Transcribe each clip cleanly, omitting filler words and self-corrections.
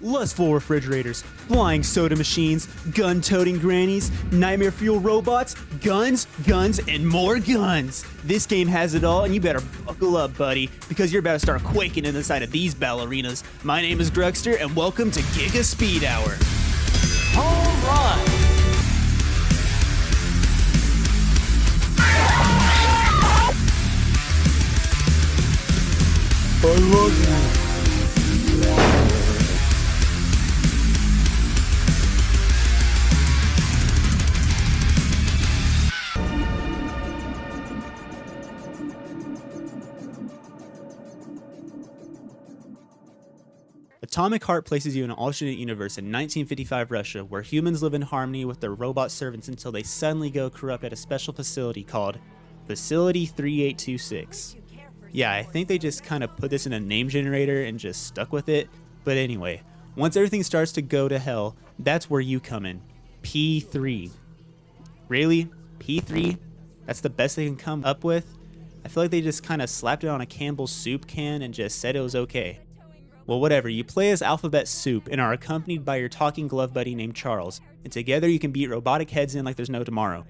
Lustful refrigerators, flying soda machines, gun-toting grannies, nightmare fuel robots, guns, and more guns. This game has it all, and you better buckle up, buddy, because you're about to start quaking inside of these ballerinas. My name is Drugster, and welcome to Giga Speed Hour. Home run! I love you. Atomic Heart places you in an alternate universe in 1955 Russia, where humans live in harmony with their robot servants until they suddenly go corrupt at a special facility called Facility 3826. Yeah, I think they just kind of put this in a name generator and just stuck with it. But anyway, once everything starts to go to hell, that's where you come in. P3. Really? P3? That's the best they can come up with? I feel like they just kind of slapped it on a Campbell's soup can and just said it was okay. Well, whatever, you play as Alphabet Soup and are accompanied by your talking glove buddy named Charles, and together you can beat robotic heads in like there's no tomorrow.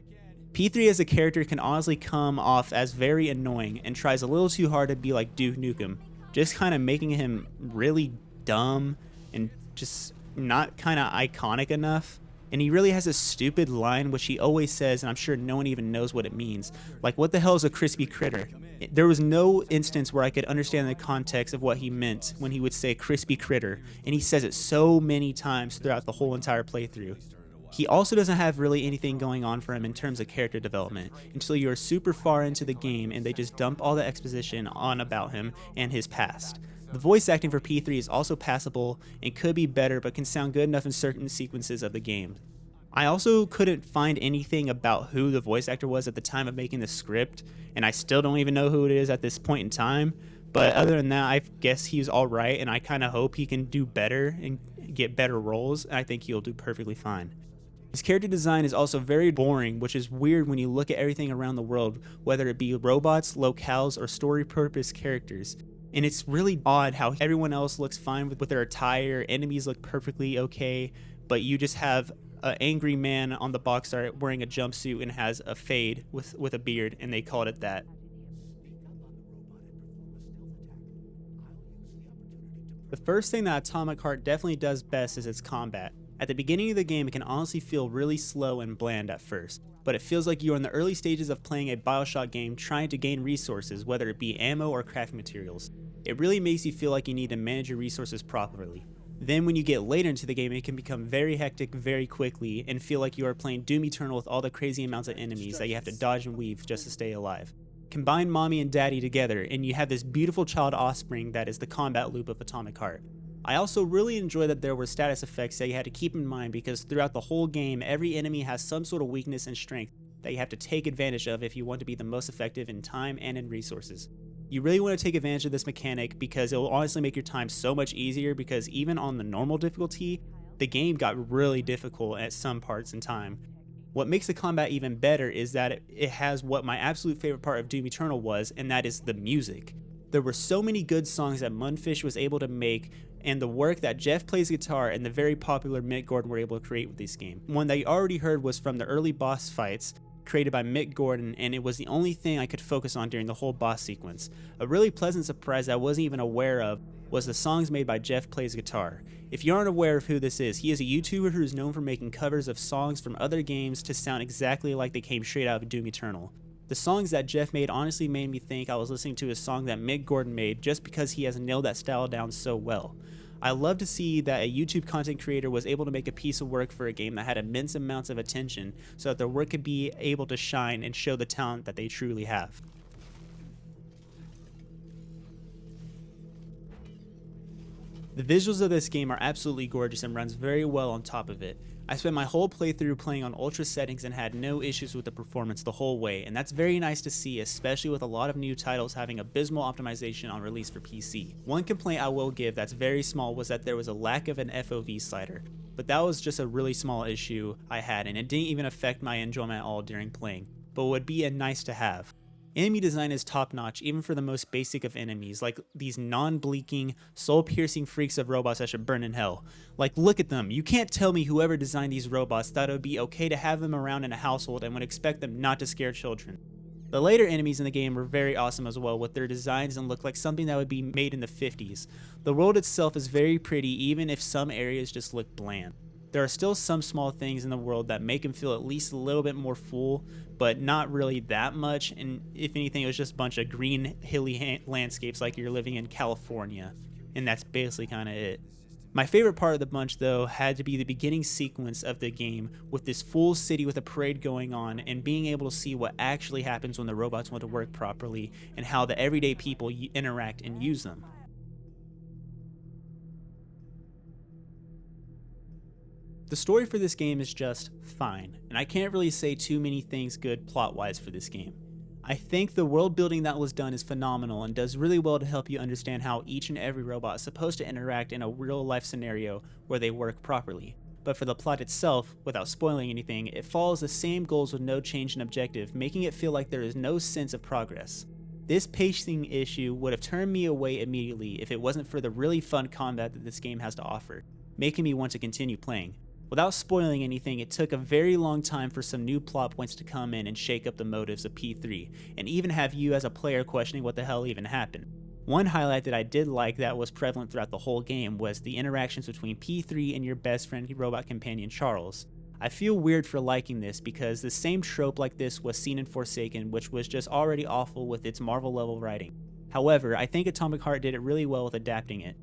P3 as a character can honestly come off as very annoying and tries a little too hard to be like Duke Nukem, just kind of making him really dumb and just not kind of iconic enough. And he really has a stupid line which he always says, and I'm sure no one even knows what it means. Like, what the hell is a crispy critter? There was no instance where I could understand the context of what he meant when he would say crispy critter, and he says it so many times throughout the whole entire playthrough. He also doesn't have really anything going on for him in terms of character development until you are super far into the game and they just dump all the exposition on about him and his past. The voice acting for P3 is also passable and could be better, but can sound good enough in certain sequences of the game. I also couldn't find anything about who the voice actor was at the time of making the script, and I still don't even know who it is at this point in time. But other than that, I guess he's alright, and I kind of hope he can do better and get better roles. I think he'll do perfectly fine. His character design is also very boring, which is weird when you look at everything around the world, whether it be robots, locales, or story purpose characters. And it's really odd how everyone else looks fine with their attire, enemies look perfectly okay, but you just have an angry man on the box art wearing a jumpsuit and has a fade with a beard, and they called it that. The first thing that Atomic Heart definitely does best is its combat. At the beginning of the game, it can honestly feel really slow and bland at first, but it feels like you're in the early stages of playing a Bioshock game trying to gain resources, whether it be ammo or crafting materials. It really makes you feel like you need to manage your resources properly. Then when you get later into the game, it can become very hectic very quickly and feel like you are playing Doom Eternal with all the crazy amounts of enemies that you have to dodge and weave just to stay alive. Combine mommy and daddy together and you have this beautiful child offspring that is the combat loop of Atomic Heart. I also really enjoy that there were status effects that you had to keep in mind, because throughout the whole game, every enemy has some sort of weakness and strength that you have to take advantage of if you want to be the most effective in time and in resources. You really want to take advantage of this mechanic because it will honestly make your time so much easier, because even on the normal difficulty, the game got really difficult at some parts in time. What makes the combat even better is that it has what my absolute favorite part of Doom Eternal was, and that is the music. There were so many good songs that Mundfish was able to make, and the work that Jeff Plays Guitar and the very popular Mick Gordon were able to create with this game. One that you already heard was from the early boss fights created by Mick Gordon, and it was the only thing I could focus on during the whole boss sequence. A really pleasant surprise that I wasn't even aware of was the songs made by Jeff Plays Guitar. If you aren't aware of who this is, he is a YouTuber who is known for making covers of songs from other games to sound exactly like they came straight out of Doom Eternal. The songs that Jeff made honestly made me think I was listening to a song that Mick Gordon made, just because he has nailed that style down so well. I love to see that a YouTube content creator was able to make a piece of work for a game that had immense amounts of attention so that their work could be able to shine and show the talent that they truly have. The visuals of this game are absolutely gorgeous and runs very well on top of it. I spent my whole playthrough playing on ultra settings and had no issues with the performance the whole way, and that's very nice to see, especially with a lot of new titles having abysmal optimization on release for PC. One complaint I will give that's very small was that there was a lack of an FOV slider, but that was just a really small issue I had, and it didn't even affect my enjoyment at all during playing, but would be a nice to have. Enemy design is top notch, even for the most basic of enemies, like these non-blinking, soul-piercing freaks of robots that should burn in hell. Like, look at them. You can't tell me whoever designed these robots thought it would be okay to have them around in a household and would expect them not to scare children. The later enemies in the game were very awesome as well, with their designs and look like something that would be made in the 50s. The world itself is very pretty, even if some areas just look bland. There are still some small things in the world that make them feel at least a little bit more full, but not really that much, and if anything, it was just a bunch of green, hilly landscapes like you're living in California, and that's basically kind of it. My favorite part of the bunch, though, had to be the beginning sequence of the game, with this full city with a parade going on, and being able to see what actually happens when the robots want to work properly, and how the everyday people interact and use them. The story for this game is just fine, and I can't really say too many things good plot-wise for this game. I think the world building that was done is phenomenal and does really well to help you understand how each and every robot is supposed to interact in a real life scenario where they work properly. But for the plot itself, without spoiling anything, it follows the same goals with no change in objective, making it feel like there is no sense of progress. This pacing issue would have turned me away immediately if it wasn't for the really fun combat that this game has to offer, making me want to continue playing. Without spoiling anything, it took a very long time for some new plot points to come in and shake up the motives of P3, and even have you as a player questioning what the hell even happened. One highlight that I did like that was prevalent throughout the whole game was the interactions between P3 and your best friend robot companion Charles. I feel weird for liking this because the same trope like this was seen in Forsaken, which was just already awful with its Marvel level writing. However, I think Atomic Heart did it really well with adapting it.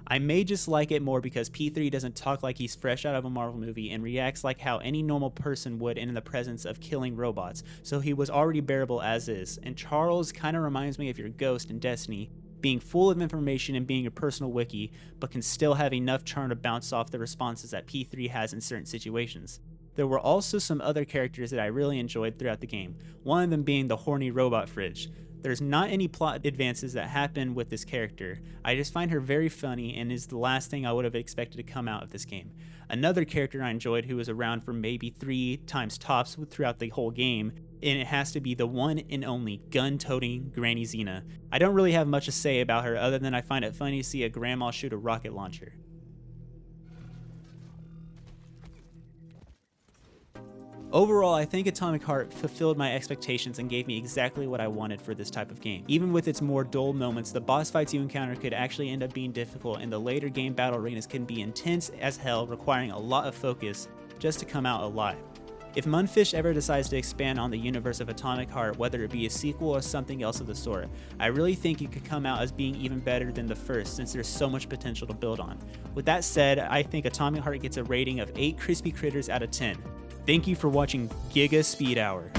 I may just like it more because P3 doesn't talk like he's fresh out of a Marvel movie and reacts like how any normal person would in the presence of killing robots, so he was already bearable as is, and Charles kinda reminds me of your Ghost in Destiny, being full of information and being a personal wiki, but can still have enough charm to bounce off the responses that P3 has in certain situations. There were also some other characters that I really enjoyed throughout the game, one of them being the horny robot fridge. There's not any plot advances that happen with this character. I just find her very funny and is the last thing I would have expected to come out of this game. Another character I enjoyed who was around for maybe 3 times tops throughout the whole game, and it has to be the one and only gun-toting Granny Xena. I don't really have much to say about her other than I find it funny to see a grandma shoot a rocket launcher. Overall, I think Atomic Heart fulfilled my expectations and gave me exactly what I wanted for this type of game. Even with its more dull moments, the boss fights you encounter could actually end up being difficult, and the later game battle arenas can be intense as hell, requiring a lot of focus just to come out alive. If Munfish ever decides to expand on the universe of Atomic Heart, whether it be a sequel or something else of the sort, I really think it could come out as being even better than the first, since there's so much potential to build on. With that said, I think Atomic Heart gets a rating of 8 crispy critters out of 10. Thank you for watching Giga Speed Hour.